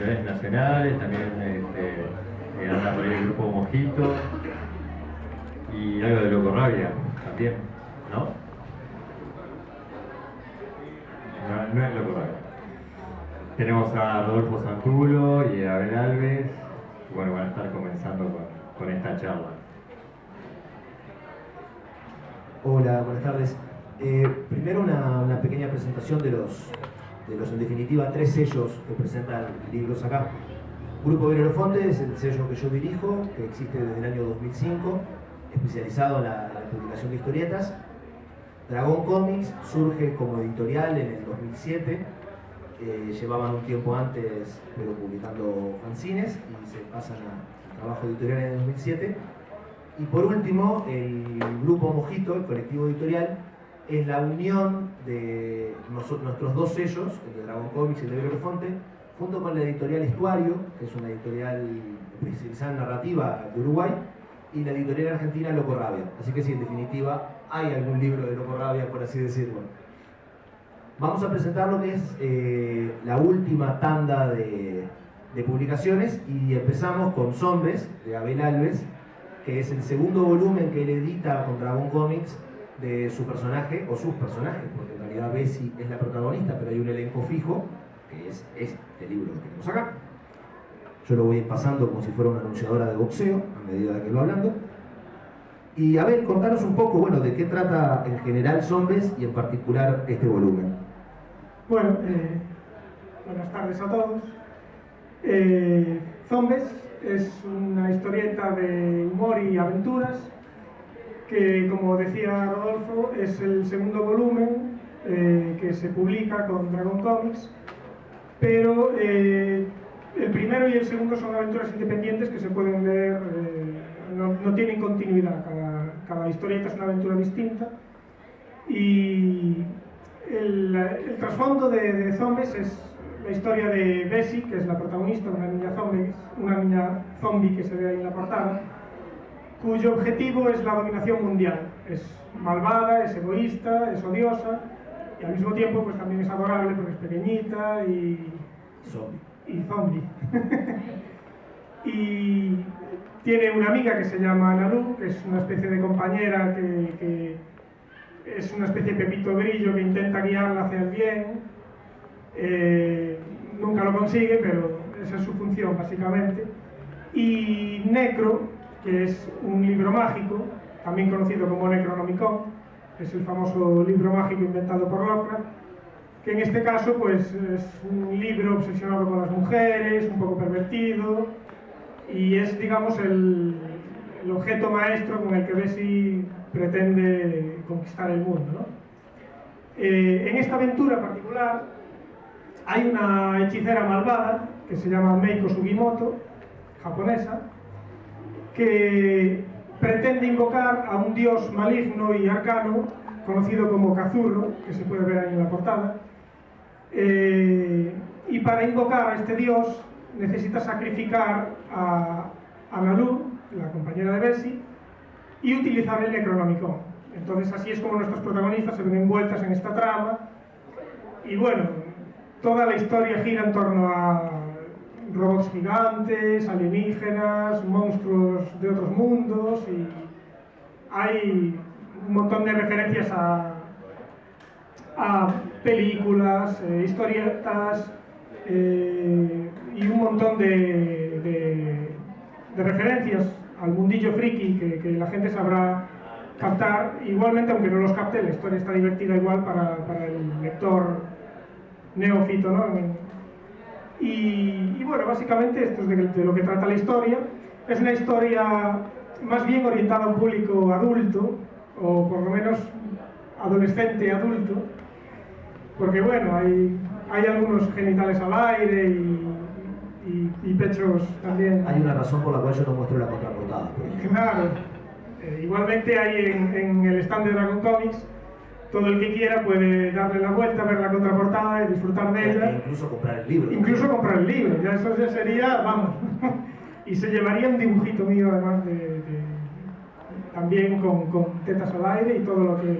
editoriales nacionales, también anda por ahí el grupo Mojito y algo de Loco Rabia también, ¿no? No es Loco Rabia. Tenemos a Rodolfo Santulo y a Abel Alves. Bueno, van a estar comenzando con esta charla. Hola, buenas tardes. Primero una pequeña presentación de los en definitiva 3 sellos que presentan libros acá. Grupo Belerofonte es el sello que yo dirijo, que existe desde el año 2005, especializado en la publicación de historietas. Dragón Comics surge como editorial en el 2007. Llevaban un tiempo antes, pero publicando fanzines, y se pasan al trabajo editorial en el 2007. Y por último, el Grupo Mojito, el colectivo editorial, es la unión de nuestros 2 sellos, el de Dragón Comics y el de Belerofonte, junto con la editorial Estuario, que es una editorial especializada en narrativa de Uruguay, y la editorial argentina Loco Rabia. Así que sí, en definitiva, hay algún libro de Loco Rabia, por así decirlo. Vamos a presentar lo que es la última tanda de publicaciones, y empezamos con Zombies, de Abel Alves, que es el segundo volumen que él edita con Dragón Comics de su personaje, o sus personajes, porque en realidad Bessie es la protagonista, pero hay un elenco fijo, que es este libro que tenemos acá. Yo lo voy a ir pasando como si fuera una anunciadora de boxeo, a medida que lo hablando. Y a ver, contanos un poco, bueno, de qué trata en general Zombies y en particular este volumen. Bueno, buenas tardes a todos. Zombies es una historieta de humor y aventuras que, como decía Rodolfo, es el segundo volumen que se publica con Dragón Comics, pero el primero y el segundo son aventuras independientes que se pueden ver, no tienen continuidad, cada historieta es una aventura distinta. Y el trasfondo de Zombies es la historia de Bessie, que es la protagonista, una niña zombie que se ve ahí en la portada, cuyo objetivo es la dominación mundial. Es malvada, es egoísta, es odiosa, y al mismo tiempo pues también es adorable porque es pequeñita y zombie. Y tiene una amiga que se llama Naru, que es una especie de compañera que es una especie de Pepito Grillo que intenta guiarla hacia el bien. Nunca lo consigue, pero esa es su función básicamente. Y Necro, que es un libro mágico, también conocido como Necronomicon, es el famoso libro mágico inventado por Lovecraft, que en este caso pues es un libro obsesionado con las mujeres, un poco pervertido, y es, digamos, el objeto maestro con el que Bessie pretende conquistar el mundo, ¿no? En esta aventura particular hay una hechicera malvada que se llama Meiko Sugimoto, japonesa, que pretende invocar a un dios maligno y arcano conocido como Cthulhu, que se puede ver ahí en la portada, y para invocar a este dios necesita sacrificar a Nalu, la compañera de Bessie, y utilizar el Necronomicon. Entonces así es como nuestros protagonistas se ven envueltas en esta trama, y bueno, toda la historia gira en torno a robots gigantes, alienígenas, monstruos de otros mundos, y hay un montón de referencias a películas, historietas, y un montón de referencias al mundillo friki que la gente sabrá captar. Igualmente, aunque no los capte, la historia está divertida igual para el lector neófito, ¿no? Y bueno, básicamente esto es de lo que trata la historia. Es una historia más bien orientada a un público adulto, o por lo menos adolescente adulto, porque bueno, hay algunos genitales al aire y pechos también. Hay una razón por la cual yo no muestro la contraportada. Claro. Igualmente hay en el stand de Dragón Comics, todo el que quiera puede darle la vuelta, ver la contraportada y disfrutar de ella. Incluso comprar el libro. Incluso comprar el libro, ya eso ya sería, vamos. Y se llevaría un dibujito mío, además también con tetas al aire y todo lo que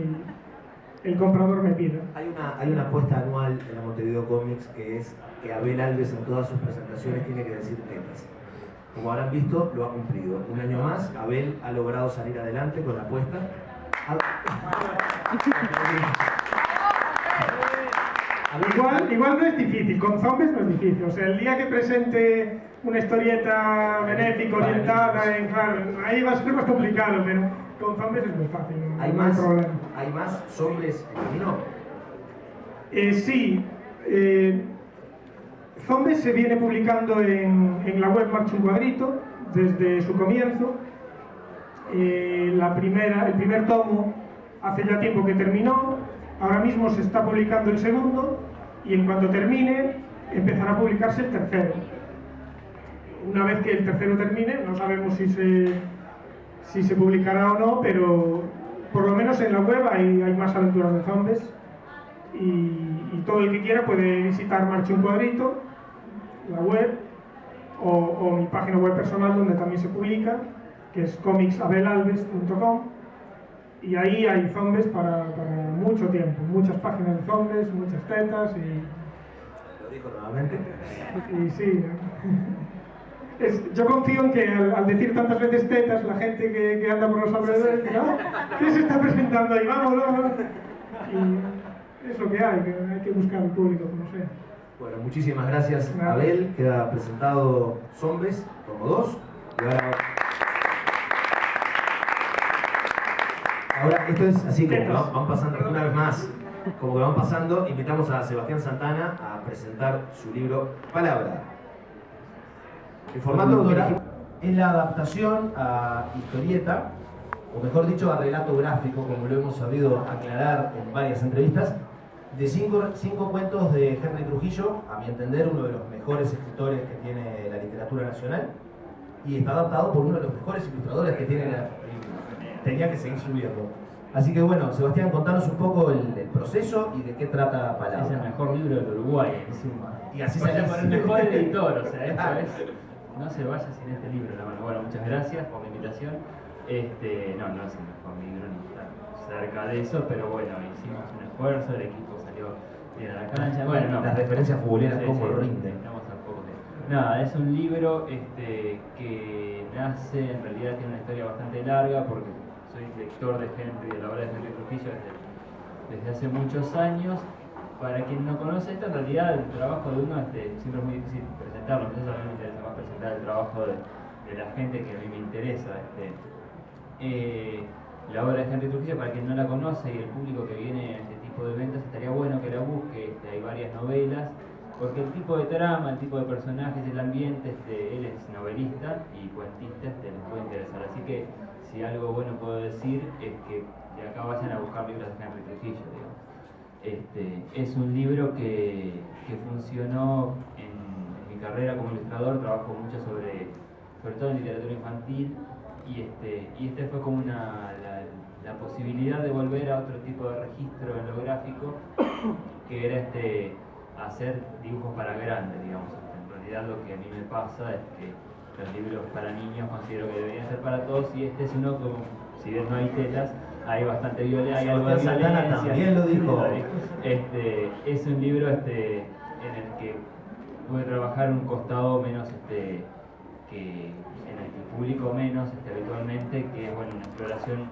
el comprador me pida. Hay una apuesta anual en la Montevideo Comics que es que Abel Alves en todas sus presentaciones tiene que decir tetas. Como habrán visto, lo ha cumplido. Un año más, Abel ha logrado salir adelante con la apuesta. Igual no es difícil, con zombies no es difícil. O sea, el día que presente una historieta benéfica orientada, claro, ahí va a ser más complicado, pero con zombies es muy fácil, no hay problema. ¿Hay más zombies en camino? Sí. Zombies se viene publicando en la web Marcha un Cuadrito desde su comienzo. El primer tomo hace ya tiempo que terminó. Ahora mismo se está publicando el segundo y en cuanto termine empezará a publicarse el tercero. Una vez que el tercero termine, no sabemos si se publicará o no, pero por lo menos en la web hay más aventuras de zombies y todo el que quiera puede visitar Marcha un Cuadrito, la web, o mi página web personal donde también se publica, que es comicsabelalves.com. Y ahí hay zombies para mucho tiempo, muchas páginas de zombies, muchas tetas y... Lo dijo nuevamente. Y sí, yo confío en que al decir tantas veces tetas, la gente que anda por los alrededores dirá, ¿qué se está presentando ahí? Vámonos. Y es lo que hay que buscar el público, como sea. Bueno, muchísimas gracias, Abel. Queda presentado Zombies, tomo 2. Y ahora esto es así como que van pasando una vez más, como que van pasando, invitamos a Sebastián Santana a presentar su libro Palabra. El formato es la adaptación a historieta, o mejor dicho a relato gráfico, como lo hemos sabido aclarar en varias entrevistas, de cinco cuentos de Henry Trujillo, a mi entender uno de los mejores escritores que tiene la literatura nacional, y está adaptado por uno de los mejores ilustradores que tiene tenía que seguir subiendo. Así que bueno, Sebastián, contanos un poco el proceso y de qué trata Palabra. Es el mejor libro del Uruguay, encima. Y así se por el mejor editor, o sea, esto Ah. es... No se vaya sin este libro en la mano. Bueno, muchas gracias por la invitación. No es el mejor libro, ni está cerca de eso, pero bueno, hicimos un esfuerzo, el equipo salió bien a la cancha. Bueno, no. Las referencias futboleras, Sí, cómo sí, rinden. Estamos a poco tiempo. Nada, es un libro que nace, en realidad tiene una historia bastante larga, porque soy lector de Henry, de la obra de Henry Trujillo desde hace muchos años. Para quien no conoce esto, en realidad el trabajo de uno siempre es muy difícil presentarlo. A mí me interesa más presentar el trabajo de la gente que a mí me interesa. La obra de Henry Trujillo, para quien no la conoce y el público que viene a este tipo de eventos, estaría bueno que la busque. Hay varias novelas, porque el tipo de trama, el tipo de personajes, el ambiente, él es novelista y cuentista, les puede interesar. Así que si algo bueno puedo decir es que de acá vayan a buscar libros de Henry Trujillo, digamos. Es un libro que funcionó en mi carrera como ilustrador. Trabajo mucho sobre todo en literatura infantil, y fue como la posibilidad de volver a otro tipo de registro en lo gráfico, que era hacer dibujos para grandes, digamos. En realidad lo que a mí me pasa es que los libros para niños considero que deberían ser para todos, y este es uno como, si bien no hay tetas, hay bastante violencia, hay algo de violencia. También lo dijo. Es un libro en el que pude trabajar un costado menos que en el que publico menos habitualmente, que es una exploración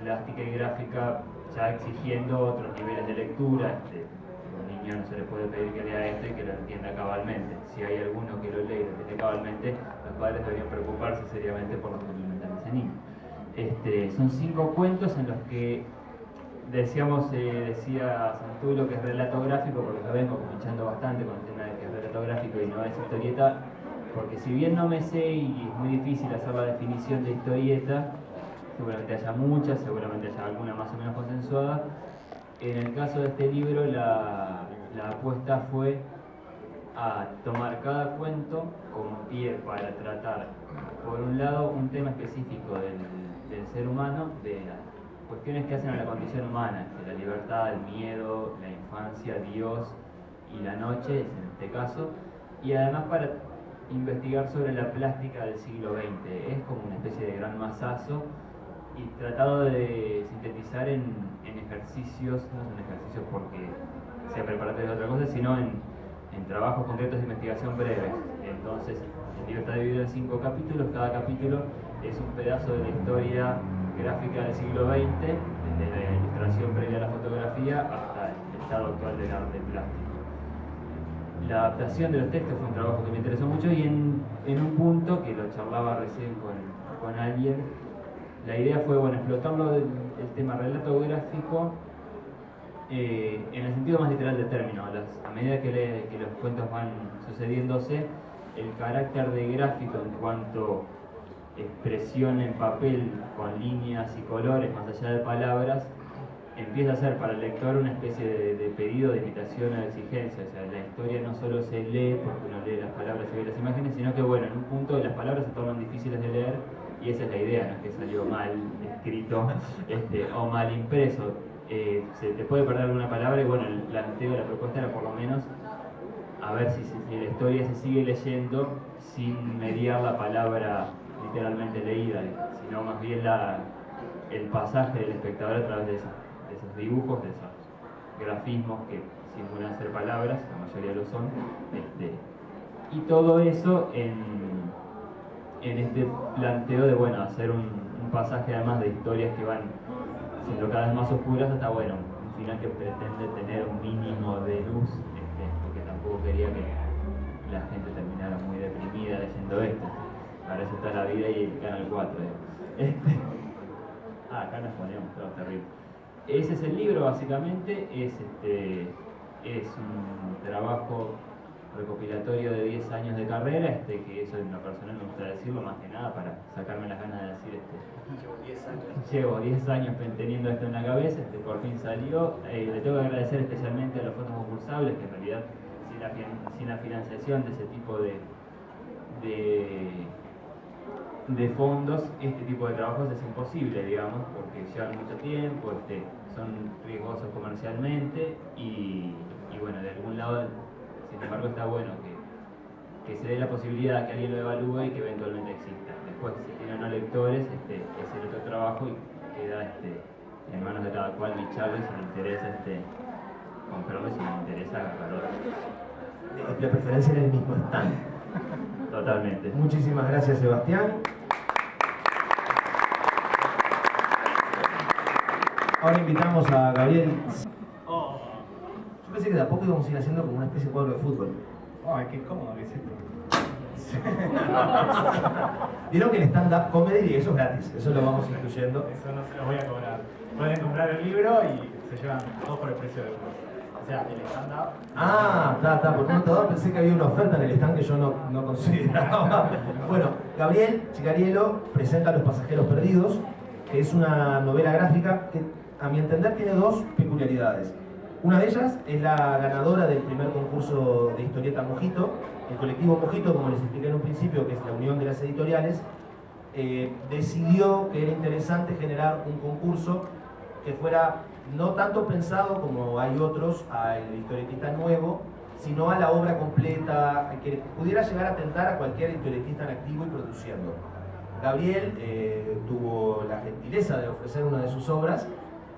plástica y gráfica, ya exigiendo otros niveles de lectura. A un niño no se le puede pedir que lea esto y que lo entienda cabalmente. Si hay alguno que lo lee y lo entiende cabalmente, los padres deberían preocuparse seriamente por lo que implementan ese niño. Son 5 cuentos en los que decía Santulo que es relato gráfico, porque lo vengo pinchando bastante con el tema de que es relato gráfico y no es historieta, porque si bien no me sé y es muy difícil hacer la definición de historieta, seguramente haya muchas, seguramente haya alguna más o menos consensuada. En el caso de este libro, la apuesta fue a tomar cada cuento como pie para tratar, por un lado, un tema específico del ser humano, de las cuestiones que hacen a la condición humana, la libertad, el miedo, la infancia, Dios y la noche, es en este caso, y además para investigar sobre la plástica del siglo XX. Es como una especie de gran masazo y tratado de sintetizar en en ejercicios, no son ejercicios porque sea preparatorio de otra cosa, sino en trabajos concretos de investigación breves. Entonces, el libro está dividido en 5 capítulos, cada capítulo es un pedazo de la historia gráfica del siglo XX, desde la ilustración previa a la fotografía hasta el estado actual del arte plástico. La adaptación de los textos fue un trabajo que me interesó mucho y en un punto, que lo charlaba recién con alguien, la idea fue, bueno, explotarlo el tema relato gráfico en el sentido más literal del término. A medida que los cuentos van sucediéndose, el carácter de gráfico en cuanto expresión en papel con líneas y colores más allá de palabras empieza a ser para el lector una especie de pedido de invitación a la exigencia. O sea, la historia no solo se lee porque uno lee las palabras y ve las imágenes, sino que bueno, en un punto las palabras se tornan difíciles de leer y esa es la idea, no es que salió mal escrito o mal impreso. Se te puede perder alguna palabra y bueno, el planteo de la propuesta era por lo menos a ver si la historia se sigue leyendo sin mediar la palabra literalmente leída, sino más bien el pasaje del espectador a través de esos dibujos, de esos grafismos que simulan ser palabras, la mayoría lo son, y todo eso en este planteo de bueno, hacer un pasaje además de historias que van siendo cada vez más oscuras hasta bueno, un final que pretende tener un mínimo de luz, porque tampoco quería que la gente terminara muy deprimida leyendo esto. Para eso está la vida y el Canal 4. Acá nos ponemos todo terrible. Ese es el libro básicamente, es un trabajo recopilatorio de 10 años de carrera, que eso en lo personal me gusta decirlo más que nada para sacarme las ganas de decir llevo 10 años teniendo esto en la cabeza, por fin salió. Le tengo que agradecer especialmente a los fondos concursables, que en realidad sin la financiación de ese tipo de fondos, este tipo de trabajos es imposible, digamos, porque llevan mucho tiempo, son riesgosos comercialmente y bueno, de algún lado, sin embargo, está bueno que se dé la posibilidad que alguien lo evalúe y que eventualmente exista. Después, si tienen no lectores, es el otro trabajo y queda en manos de cada cual ficharlo y si le interesa comprarlo, si le interesa agarrarlo. La preferencia en el mismo stand. Totalmente. Muchísimas gracias, Sebastián. Ahora invitamos a Gabriel. Yo pensé que de a poco íbamos a ir haciendo como una especie de cuadro de fútbol. Ay, qué cómodo que es esto. Vieron que el stand-up comedy, eso es gratis, eso lo vamos incluyendo. Eso no se los voy a cobrar. Pueden comprar el libro y se llevan todo por el precio del libro. O sea, el stand-up. Ah, está, por un momento pensé que había una oferta en el stand que yo no consideraba. Bueno, Gabriel Chicariello presenta Los Pasajeros Perdidos, que es una novela gráfica que, a mi entender, tiene 2 peculiaridades. Una de ellas es la ganadora del primer concurso de historieta Mojito. El colectivo Mojito, como les expliqué en un principio, que es la unión de las editoriales, decidió que era interesante generar un concurso que fuera no tanto pensado como hay otros al historietista nuevo, sino a la obra completa, que pudiera llegar a tentar a cualquier historietista en activo y produciendo. Gabriel tuvo la gentileza de ofrecer una de sus obras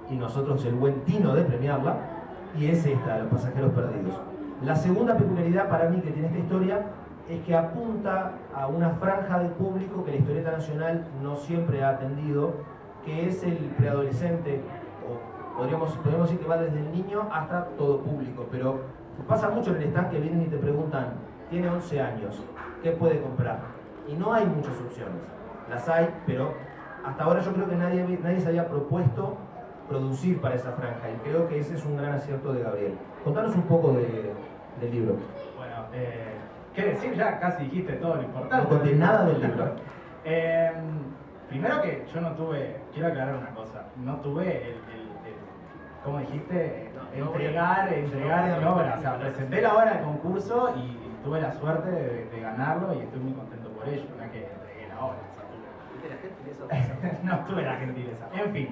y nosotros el buen tino de premiarla, y es esta, Los Pasajeros Perdidos. La segunda peculiaridad para mí que tiene esta historia es que apunta a una franja de público que la historieta nacional no siempre ha atendido, que es el preadolescente, o podríamos decir que va desde el niño hasta todo público, pero pasa mucho en el stand que vienen y te preguntan, tiene 11 años, ¿qué puede comprar? Y no hay muchas opciones, las hay, pero hasta ahora yo creo que nadie se había propuesto producir para esa franja, y creo que ese es un gran acierto de Gabriel. Contanos un poco del libro. Bueno, ¿qué decir? Ya casi dijiste todo lo importante. No conté nada del libro. Primero que yo no tuve, quiero aclarar una cosa, no tuve ¿cómo dijiste? Entregar mi obra. O sea, presenté la obra al concurso y tuve la suerte de ganarlo y estoy muy contento por ello, no es que entregué la obra. No tuve la gentileza. En fin,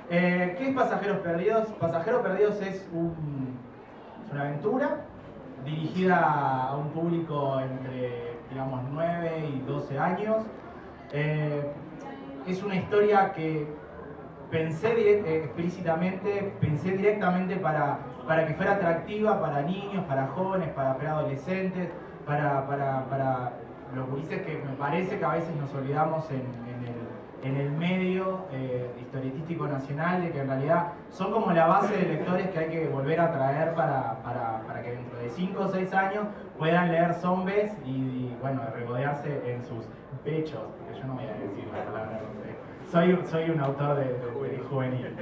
¿qué es Pasajeros Perdidos? Pasajeros Perdidos es una aventura dirigida a un público entre, digamos, 9 y 12 años. Es una historia que pensé explícitamente, pensé directamente para que fuera atractiva para niños, para jóvenes, para preadolescentes, para los gurises que me parece que a veces nos olvidamos en el medio historietístico nacional, de que en realidad son como la base de lectores que hay que volver a traer para que dentro de 5 o 6 años puedan leer Zombies y bueno, regodearse en sus pechos, porque yo no voy a decir la palabra, soy un autor de juvenil.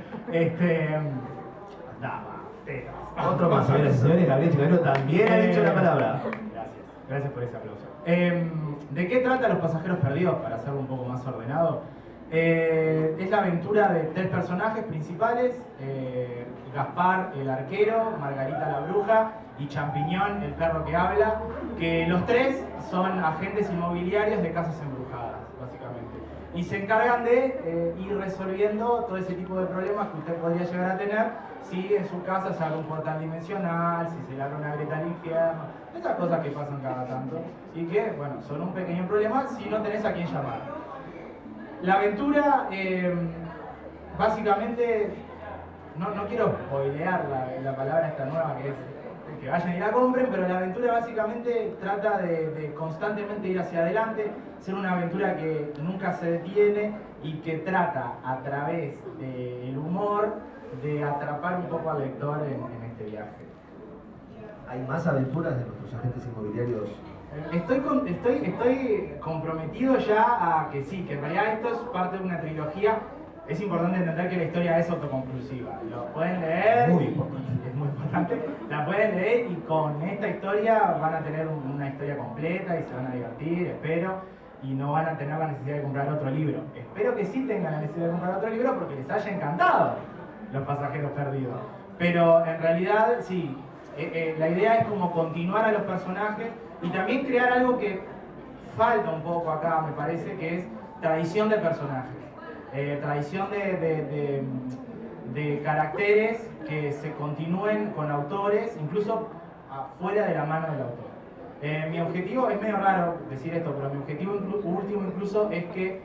Dama, tetas. Otro más, señoras y señores, Gabriel Chicairo también ha dicho la palabra. Gracias por ese aplauso. ¿De qué trata Los Pasajeros Perdidos? Para hacerlo un poco más ordenado. Es la aventura de 3 personajes principales, Gaspar el arquero, Margarita la bruja y Champiñón el perro que habla, que los 3 son agentes inmobiliarios de casas embrujadas, básicamente. Y se encargan de ir resolviendo todo ese tipo de problemas que usted podría llegar a tener si en su casa se abre un portal dimensional, si se le abre una grieta al infierno, esas cosas que pasan cada tanto y que, bueno, son un pequeño problema si no tenés a quién llamar. La aventura, básicamente, no quiero spoilear la palabra esta nueva que es que vayan y la compren, pero la aventura básicamente trata de constantemente ir hacia adelante, ser una aventura que nunca se detiene y que trata a través del humor de atrapar un poco al lector en este viaje. ¿Hay más aventuras de nuestros agentes inmobiliarios? Estoy comprometido ya a que sí, que en realidad esto es parte de una trilogía. Es importante entender que la historia es autoconclusiva. Lo pueden leer, Muy importante. es muy importante, la pueden leer y con esta historia van a tener una historia completa y se van a divertir, espero, y no van a tener la necesidad de comprar otro libro. Espero que sí tengan la necesidad de comprar otro libro porque les haya encantado Los Pasajeros Perdidos. Pero en realidad sí, la idea es como continuar a los personajes y también crear algo que falta un poco acá, me parece, que es tradición de personajes. Tradición de caracteres que se continúen con autores, incluso afuera de la mano del autor. Mi objetivo, es medio raro decir esto, pero mi objetivo último incluso es que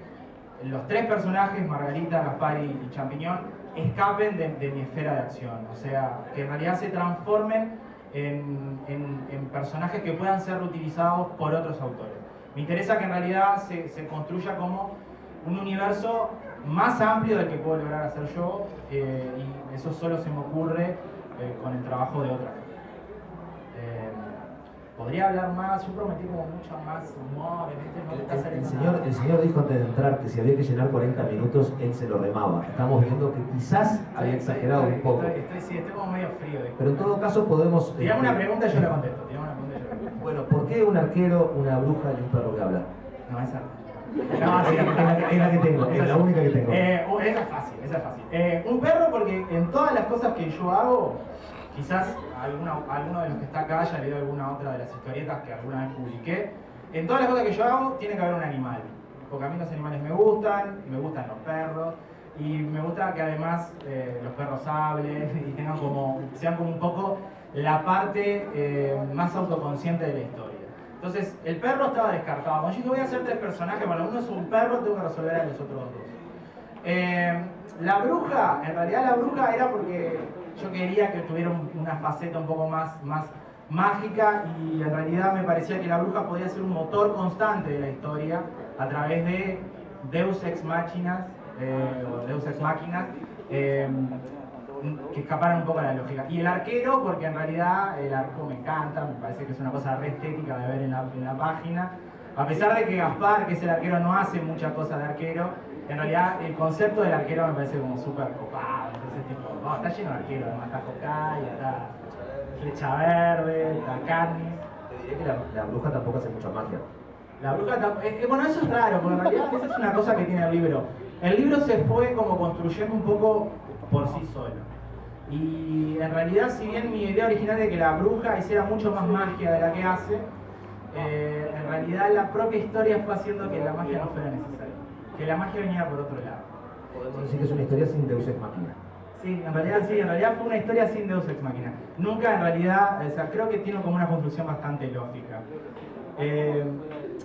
los 3 personajes, Margarita, Gaspar y Champiñón, escapen de mi esfera de acción. O sea, que en realidad se transformen en personajes que puedan ser utilizados por otros autores. Me interesa que en realidad se construya como un universo más amplio del que puedo lograr hacer yo, y eso solo se me ocurre con el trabajo de otra gente. Podría hablar más, yo prometí como mucho más humor en El señor dijo antes de entrar que si había que llenar 40 minutos, él se lo remaba. Estamos viendo que quizás había exagerado un poco. Estoy como medio frío. Pero en todo caso podemos... Tirame una pregunta y yo la contesto. Bueno, ¿por qué un arquero, una bruja y un perro que habla? No, esa... No, sí, es la que tengo, es la única que tengo. Esa es fácil. Un perro porque en todas las cosas que yo hago, quizás alguno de los que está acá haya leído alguna otra de las historietas que alguna vez publiqué, en todas las cosas que yo hago tiene que haber un animal. Porque a mí los animales me gustan los perros, y me gusta que además los perros hablen y sean como un poco la parte más autoconsciente de la historia. Entonces, el perro estaba descartado. Cuando yo dije, voy a hacer 3 personajes, bueno, uno es un perro, tengo que resolver a los otros 2. La bruja, en realidad la bruja era porque yo quería que tuviera una faceta un poco más mágica, y en realidad me parecía que la bruja podía ser un motor constante de la historia a través de Deus Ex Machinas, que escaparan un poco a la lógica. Y el arquero, porque en realidad el arco me encanta, me parece que es una cosa re estética de ver en la página. A pesar de que Gaspar, que es el arquero, no hace mucha cosa de arquero, en realidad el concepto del arquero me parece como súper copado. Entonces, tipo, está lleno de arqueros, además está Hokkai, está Flecha Verde, está Katniss. Te diré que la bruja tampoco hace mucha magia. La bruja bueno, eso es raro, porque en realidad esa es una cosa que tiene el libro. El libro se fue como construyendo un poco por sí solo. Y en realidad, si bien mi idea original de que la bruja hiciera mucho más magia de la que hace, en realidad la propia historia fue haciendo que la magia no fuera necesaria. Que la magia venía por otro lado. Podemos decir que es una historia sin Deus Ex Machina. Sí, en realidad fue una historia sin Deus Ex Machina. Nunca en realidad, o sea, creo que tiene como una conclusión bastante lógica.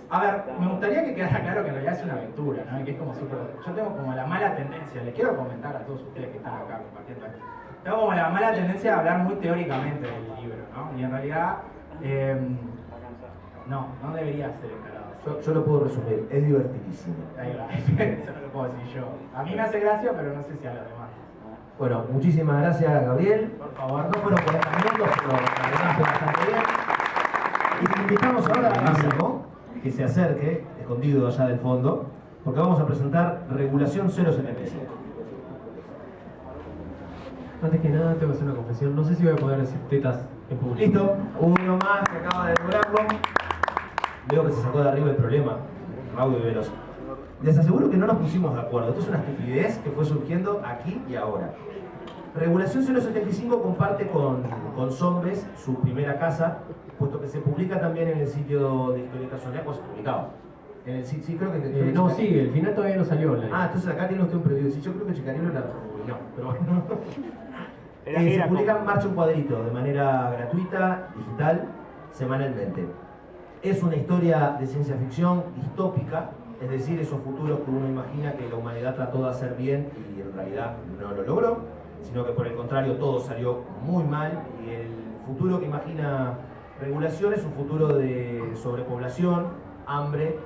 A ver, me gustaría que quedara claro que en realidad es una aventura, ¿no? Y que es como súper... Yo tengo como la mala tendencia, les quiero comentar a todos ustedes que están acá compartiendo esto. Tengo como la mala tendencia de hablar muy teóricamente del libro, ¿no? Y en realidad, no debería ser encarado. Yo lo puedo resumir, es divertidísimo. Ahí va, eso no lo puedo decir yo. A mí me hace gracia, pero no sé si a los demás. Bueno, muchísimas gracias, Gabriel. Por favor. No fueron 40 minutos, pero la verdad fue bastante bien. Y te invitamos ahora a Máximo, que se acerque, escondido allá del fondo, porque vamos a presentar Regulación 075. Antes que nada, tengo que hacer una confesión. No sé si voy a poder decir tetas en público. Listo, uno más que acaba de lograrlo. Veo que se sacó de arriba el problema. Raúl y Veloso. Les aseguro que no nos pusimos de acuerdo. Esto es una estupidez que fue surgiendo aquí y ahora. Regulación 075 comparte con Zombies su primera casa, puesto que se publica también en el sitio de Historietas Online, pues publicado. En el sí, creo que... No, sí, el final todavía no salió online. Ah, entonces acá tiene usted un preview. Sí, yo creo que Chicanilo la publicó, pero bueno. Se publica en Marcha un Cuadrito de manera gratuita, digital, semanalmente. Es una historia de ciencia ficción distópica, es decir, esos futuros que uno imagina que la humanidad trató de hacer bien y en realidad no lo logró, sino que por el contrario todo salió muy mal, y el futuro que imagina Regulación es un futuro de sobrepoblación, hambre,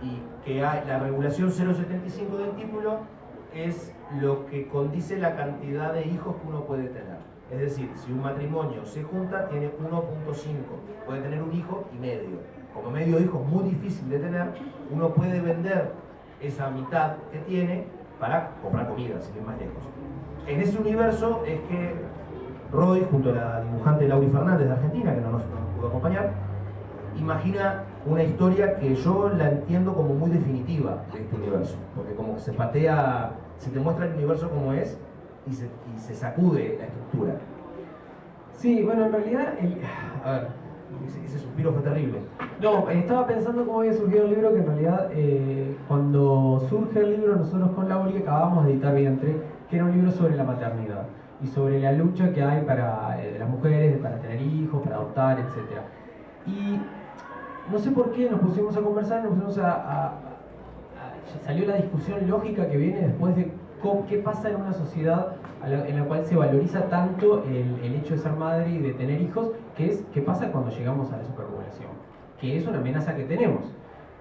y que hay, la regulación 075 del título es lo que condice la cantidad de hijos que uno puede tener. Es decir, si un matrimonio se junta, tiene 1.5, puede tener un hijo y medio. Como medio hijo es muy difícil de tener, uno puede vender esa mitad que tiene para comprar comida, sin ir más lejos. En ese universo es que Roy, junto a la dibujante Lauri Fernández de Argentina, que no nos pudo acompañar, imagina una historia que yo la entiendo como muy definitiva de este universo, porque como que se patea, se te muestra el universo como es y se sacude la estructura. Sí, bueno, en realidad... A ver, ese suspiro fue terrible. No, estaba pensando cómo había surgido el libro, que en realidad cuando surge el libro, nosotros con Lauri acabamos de editar Vientre, que era un libro sobre la maternidad y sobre la lucha que hay para de las mujeres para tener hijos, para adoptar, etc. Y no sé por qué nos pusimos a conversar, salió la discusión lógica que viene después de qué pasa en una sociedad en la cual se valoriza tanto el hecho de ser madre y de tener hijos, que es qué pasa cuando llegamos a la superpoblación, que es una amenaza que tenemos.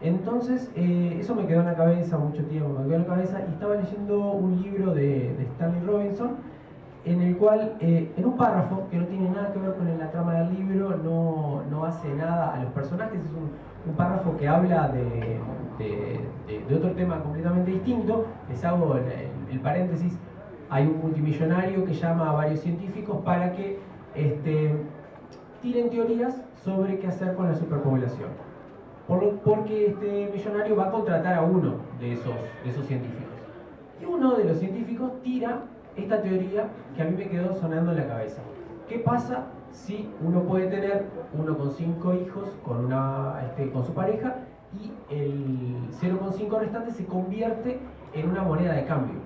Entonces, eso me quedó en la cabeza mucho tiempo, me quedó en la cabeza, y estaba leyendo un libro de Stanley Robinson, en el cual, en un párrafo que no tiene nada que ver con la trama del libro, no hace nada a los personajes, es un párrafo que habla de otro tema completamente distinto. Les hago el paréntesis. Hay un multimillonario que llama a varios científicos para que tiren teorías sobre qué hacer con la superpoblación. Porque este millonario va a contratar a uno de esos científicos. Y uno de los científicos tira esta teoría que a mí me quedó sonando en la cabeza. ¿Qué pasa si uno puede tener 1,5 hijos con su pareja y el 0,5 restante se convierte en una moneda de cambio?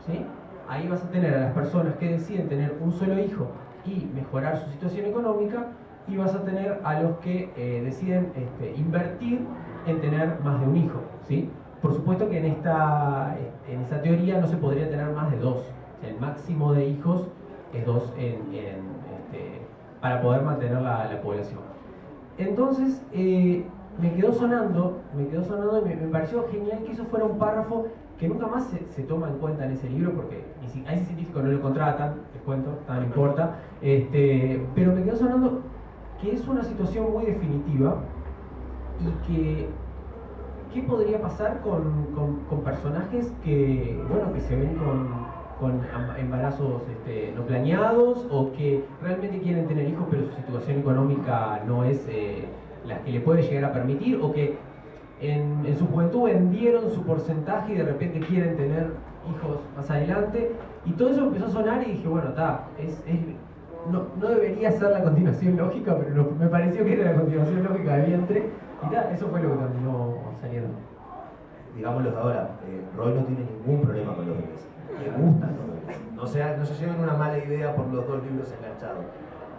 ¿Sí? Ahí vas a tener a las personas que deciden tener un solo hijo y mejorar su situación económica, y vas a tener a los que deciden invertir en tener más de un hijo, ¿sí? Por supuesto que en esa teoría no se podría tener más de 2. O sea, el máximo de hijos es 2 para poder mantener la población. Entonces, me quedó sonando y me pareció genial que eso fuera un párrafo que nunca más se toma en cuenta en ese libro, porque a ese científico no lo contratan, les cuento, no importa, pero me quedó sonando que es una situación muy definitiva, y que ¿qué podría pasar con personajes que se ven con embarazos no planeados, o que realmente quieren tener hijos pero su situación económica no es la que le puede llegar a permitir, o que en su juventud vendieron su porcentaje y de repente quieren tener hijos más adelante? Y todo eso empezó a sonar y dije, bueno, no debería ser la continuación lógica, pero me pareció que era la continuación lógica de Vientre, y eso fue lo que terminó saliendo. Digámoslo ahora, Roy no tiene ningún problema con los bebés. Le gustan los bebés. No se lleven una mala idea por los 2 libros enganchados.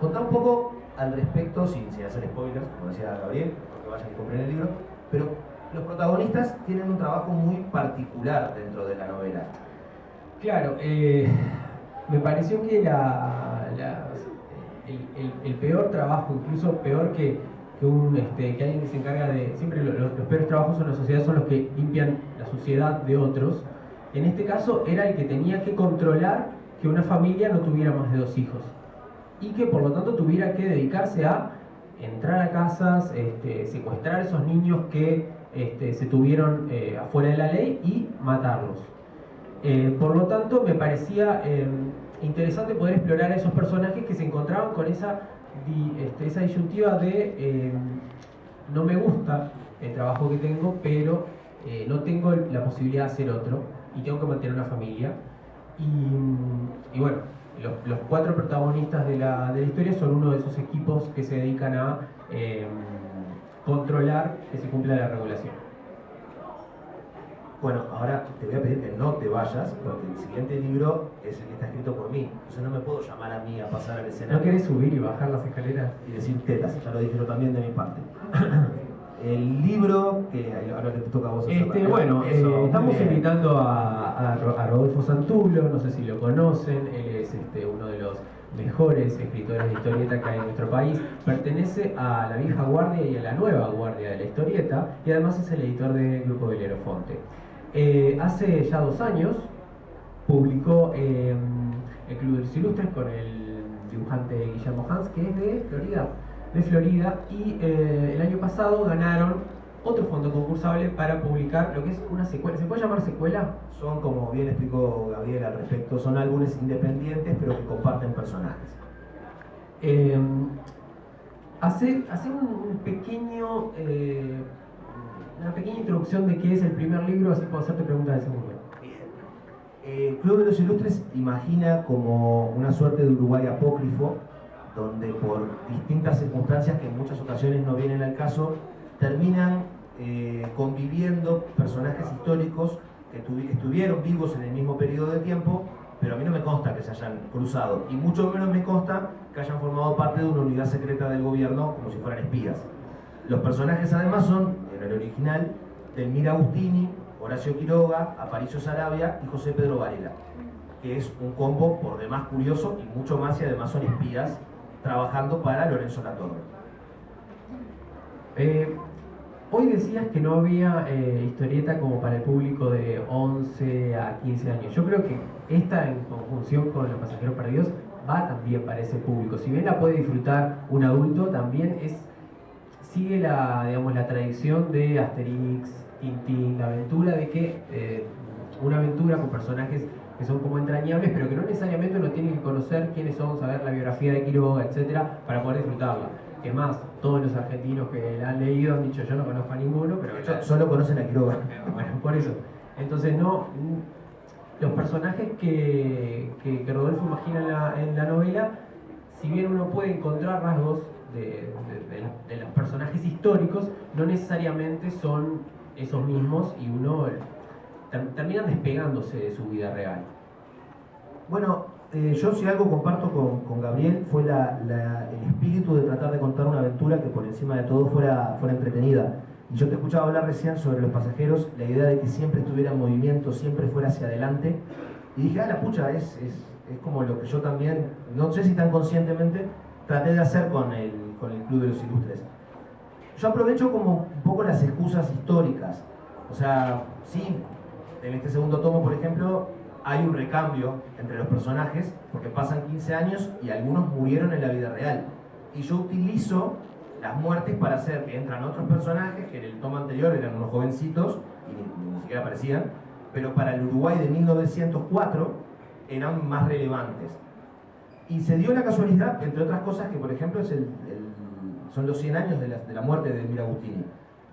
Contá un poco al respecto, sin hacer spoilers, como decía Gabriel, porque vayan y compren el libro. pero los protagonistas tienen un trabajo muy particular dentro de la novela. Claro, me pareció que el peor trabajo, incluso peor que alguien que se encarga de... Siempre los peores trabajos en la sociedad son los que limpian la suciedad de otros. En este caso era el que tenía que controlar que una familia no tuviera más de 2 hijos y que por lo tanto tuviera que dedicarse a entrar a casas, secuestrar a esos niños que se tuvieron afuera de la ley y matarlos. Por lo tanto me parecía interesante poder explorar a esos personajes que se encontraban con esa disyuntiva de no me gusta el trabajo que tengo, pero no tengo la posibilidad de hacer otro y tengo que mantener una familia. Y bueno, los 4 protagonistas de la historia son uno de esos equipos que se dedican a controlar que se cumpla la regulación. Bueno, ahora te voy a pedir que no te vayas, porque el siguiente libro es el que está escrito por mí. Entonces no me puedo llamar a mí a pasar al escenario. ¿No querés subir y bajar las escaleras? Y decir tetas, ya lo dije yo también de mi parte. El libro, que ahora te toca a vos hacer bueno, eso, estamos bien. invitando a Rodolfo Santulo, no sé si lo conocen, él es uno de los mejores escritores de historieta que hay en nuestro país, pertenece a la vieja guardia y a la nueva guardia de la historieta y además es el editor del Grupo Belerofonte. Hace ya 2 años publicó el Club de los Ilustres con el dibujante Guillermo Hans, que es de Florida, y el año pasado ganaron otro fondo concursable para publicar lo que es una secuela. ¿Se puede llamar secuela? Son, como bien explicó Gabriel al respecto, son álbumes independientes pero que comparten personajes. Hace una pequeña introducción de qué es el primer libro, así puedo hacerte preguntas del segundo. El Club de los Ilustres imagina como una suerte de Uruguay apócrifo, donde por distintas circunstancias que en muchas ocasiones no vienen al caso, terminan conviviendo personajes históricos que estuvieron vivos en el mismo periodo de tiempo, pero a mí no me consta que se hayan cruzado, y mucho menos me consta que hayan formado parte de una unidad secreta del gobierno como si fueran espías. Los personajes además son, en el original, Delmira Agustini, Horacio Quiroga, Aparicio Sarabia y José Pedro Varela, que es un combo por demás curioso y mucho más, y además son espías trabajando para Lorenzo Latorre. Hoy decías que no había historieta como para el público de 11 a 15 años. Yo creo que esta, en conjunción con Los Pasajeros Perdidos, va también para ese público. Si bien la puede disfrutar un adulto, también sigue la tradición de Asterix, Tintín, la aventura de que una aventura con personajes que son como entrañables, pero que no necesariamente uno tiene que conocer quiénes son, saber la biografía de Quiroga, etcétera, para poder disfrutarla. Es más, todos los argentinos que la han leído han dicho: yo no conozco a ninguno, pero solo conocen a Quiroga. bueno, por eso. Entonces los personajes que Rodolfo imagina en la novela, si bien uno puede encontrar rasgos de los personajes históricos, no necesariamente son esos mismos, y uno terminan despegándose de su vida real. Bueno, yo si algo comparto con Gabriel fue el espíritu de tratar de contar una aventura que por encima de todo fuera entretenida. Y yo te escuchaba hablar recién sobre Los Pasajeros, la idea de que siempre estuviera en movimiento, siempre fuera hacia adelante. Y dije, la pucha, es como lo que yo también, no sé si tan conscientemente, traté de hacer con el Club de los Ilustres. Yo aprovecho como un poco las excusas históricas. O sea, sí, en este segundo tomo, por ejemplo, hay un recambio entre los personajes, porque pasan 15 años y algunos murieron en la vida real. Y yo utilizo las muertes para hacer que entran otros personajes que en el tomo anterior eran unos jovencitos y ni siquiera aparecían, pero para el Uruguay de 1904 eran más relevantes. Y se dio la casualidad, entre otras cosas, que por ejemplo son los 100 años de la muerte de Delmira Agustini.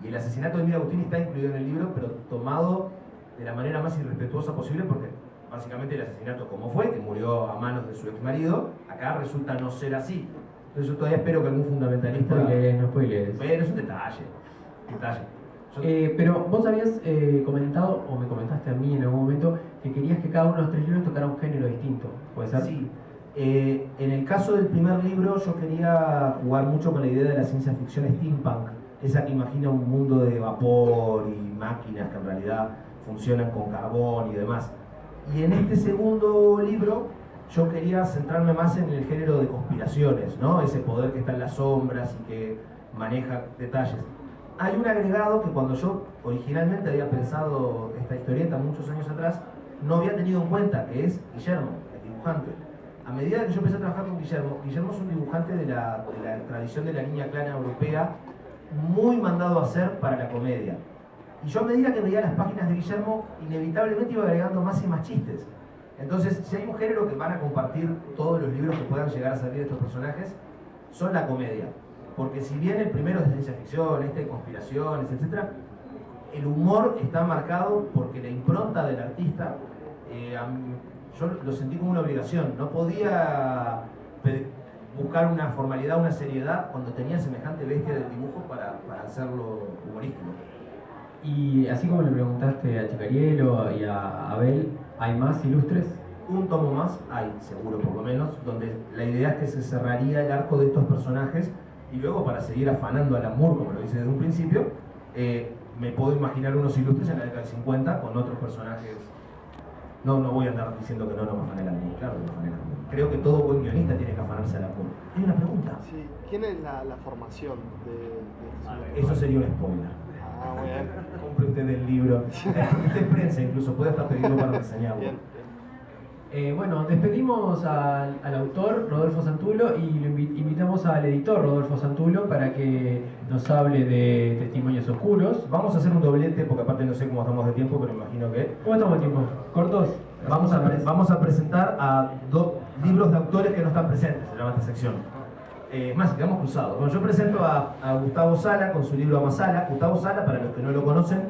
Y el asesinato de Delmira Agustini está incluido en el libro, pero tomado de la manera más irrespetuosa posible, porque básicamente el asesinato como fue, que murió a manos de su ex marido, acá resulta no ser así. Entonces yo todavía espero que algún fundamentalista... No spoilees. Pero es un detalle. Pero vos habías comentado, o me comentaste a mí en algún momento, que querías que cada uno de los 3 libros tocara un género distinto. ¿Puede ser? Sí. En el caso del primer libro yo quería jugar mucho con la idea de la ciencia ficción steampunk, esa que imagina un mundo de vapor y máquinas que en realidad funcionan con carbón y demás. Y en este segundo libro yo quería centrarme más en el género de conspiraciones, ¿no? Ese poder que está en las sombras y que maneja detalles. Hay un agregado que cuando yo originalmente había pensado esta historieta muchos años atrás, no había tenido en cuenta, que es Guillermo, el dibujante. A medida que yo empecé a trabajar con Guillermo, Guillermo es un dibujante de la tradición de la línea clara europea, muy mandado a hacer para la comedia. Y yo a medida que veía las páginas de Guillermo, inevitablemente iba agregando más y más chistes. Entonces, si hay un género que van a compartir todos los libros que puedan llegar a salir de estos personajes, son la comedia. Porque si bien el primero es de ciencia ficción, de conspiraciones, etc., el humor está marcado porque la impronta del artista, yo lo sentí como una obligación. No podía buscar una formalidad, una seriedad, cuando tenía semejante bestia del dibujo para hacerlo humorístico. Y así como le preguntaste a Chicarielo y a Abel, ¿hay más ilustres? Un tomo más hay, seguro por lo menos, donde la idea es que se cerraría el arco de estos personajes y luego, para seguir afanando a Alan Moore, como lo dice desde un principio, me puedo imaginar unos ilustres en la década del 50 con otros personajes. No voy a andar diciendo que no me afané a Alan Moore, claro que me afané a Alan Moore. Creo que todo buen guionista tiene que afanarse a Alan Moore. ¿Hay una pregunta? Sí, ¿quién es la formación de este señor? Eso sería un spoiler. Ah, muy bien. Compre usted el libro. Usted es prensa, incluso puede hasta pedirlo para reseñarlo. Bien. Bueno, despedimos al autor Rodolfo Santulo y lo invitamos al editor Rodolfo Santulo para que nos hable de Testimonios Oscuros. Vamos a hacer un doblete, porque aparte no sé cómo estamos de tiempo, pero imagino que... ¿Cómo estamos de tiempo? ¿Cortos? Vamos a presentar a dos libros de autores que no están presentes, se llama esta sección. Más, quedamos cruzados. Bueno, yo presento a Gustavo Sala con su libro Amasala. Gustavo Sala, para los que no lo conocen,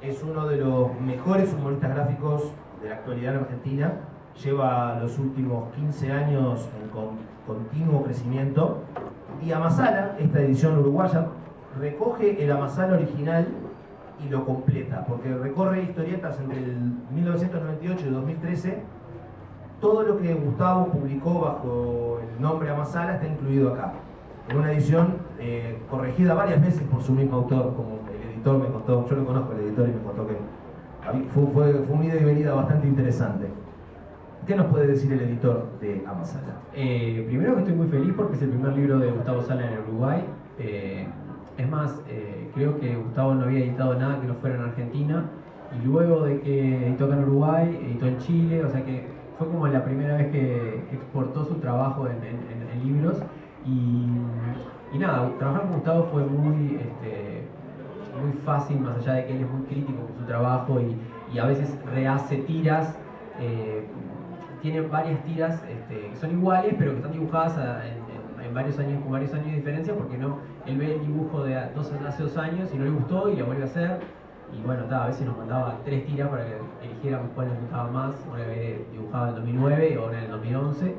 es uno de los mejores humoristas gráficos de la actualidad en Argentina. Lleva los últimos 15 años en continuo crecimiento. Y Amasala, esta edición uruguaya, recoge el Amasala original y lo completa, porque recorre historietas entre el 1998 y 2013. Todo lo que Gustavo publicó bajo el nombre Amasala está incluido acá, en una edición corregida varias veces por su mismo autor, como el editor me contó. Yo lo conozco el editor y me contó que fue una ida y venida bastante interesante. ¿Qué nos puede decir el editor de Amasala? Primero que estoy muy feliz porque es el primer libro de Gustavo Sala en el Uruguay. Es más, creo que Gustavo no había editado nada que no fuera en Argentina, y luego de que editó acá en Uruguay, editó en Chile, o sea que fue como la primera vez que exportó su trabajo en libros. Y nada, trabajar con Gustavo fue muy fácil, más allá de que él es muy crítico con su trabajo y a veces rehace tiras. Tiene varias tiras que son iguales, pero que están dibujadas en varios años, con varios años de diferencia, porque él ve el dibujo de hace 2 años y no le gustó y la vuelve a hacer. Y bueno, a veces nos mandaba 3 tiras para que eligiéramos cuál nos gustaba más. Una que dibujaba en el 2009 y otra en el 2011.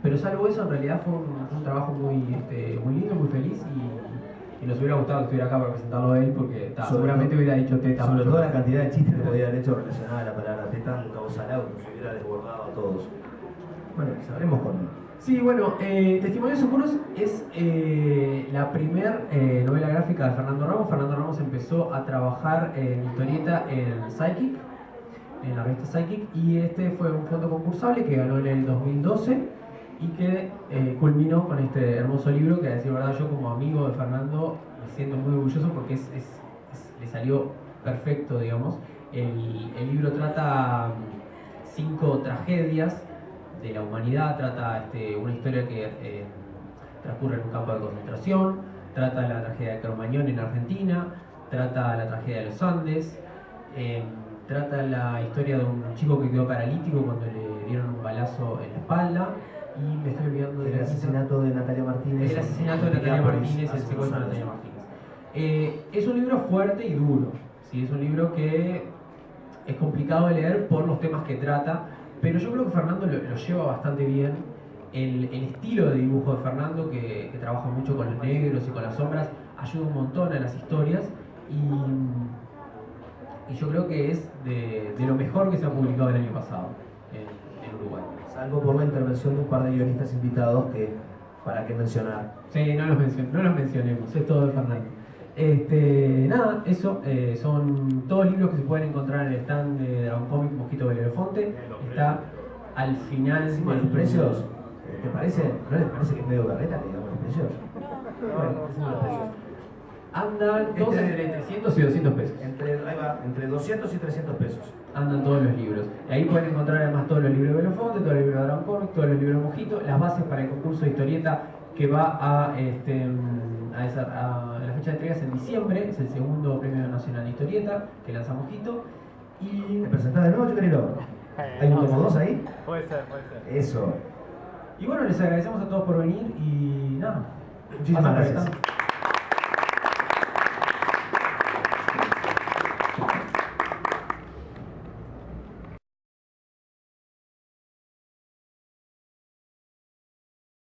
Pero salvo eso, en realidad fue un trabajo muy lindo, muy feliz, y nos hubiera gustado que estuviera acá para presentarlo a él, porque seguramente hubiera dicho teta. Sobre todo la cantidad de chistes que podía haber hecho relacionada a la palabra teta, Gustavo Sala, que nos hubiera desbordado a todos. Bueno, sabremos con... Sí, bueno, Testimonios Oscuros es la primera novela gráfica de Fernando Ramos. Fernando Ramos empezó a trabajar en historieta en Psychic, en la revista Psychic, y este fue un fondo concursable que ganó en el 2012 y que culminó con este hermoso libro que, a decir verdad, yo como amigo de Fernando me siento muy orgulloso porque le salió perfecto, digamos. El libro trata 5 tragedias de la humanidad, trata una historia que transcurre en un campo de concentración, trata la tragedia de Cromañón en Argentina, trata la tragedia de los Andes, trata la historia de un chico que quedó paralítico cuando le dieron un balazo en la espalda, y me estoy olvidando del asesinato de Natalia Martínez. El asesinato de Natalia Martínez, el secuestro de Natalia Martínez. Es un libro fuerte y duro, ¿sí? Es un libro que es complicado de leer por los temas que trata, pero yo creo que Fernando lo lleva bastante bien. El estilo de dibujo de Fernando, que trabaja mucho con los negros y con las sombras, ayuda un montón a las historias, y yo creo que es de lo mejor que se ha publicado el año pasado en Uruguay. Salvo por la intervención de un par de guionistas invitados que ¿Para qué mencionar? Sí, no los mencionemos, es todo de Fernando. Nada, eso, son todos libros que se pueden encontrar en el stand de Dragon Comics Mosquito Belerofonte. Está al final Encima los precios, ¿te parece? ¿No les parece que es medio carreta que digamos los precios? Bueno, decimos los precios. Andan todos entre 300 y 200 pesos. Ahí va, entre 200 y 300 pesos. Andan todos los libros. Y ahí pueden encontrar además todos los libros de Belerofonte, todos los libros de Dragon Comics, todos los libros de Mojito, las bases para el concurso de historieta que va a la fecha de entregas en diciembre. Es el segundo premio nacional de historieta que lanza Mojito. Y ¿Me presentás de nuevo, Chucarilo? ¿Hay un tomo 2 ahí? Puede ser. Eso. Y bueno, les agradecemos a todos por venir y nada. Muchísimas pasen por el gracias. stand.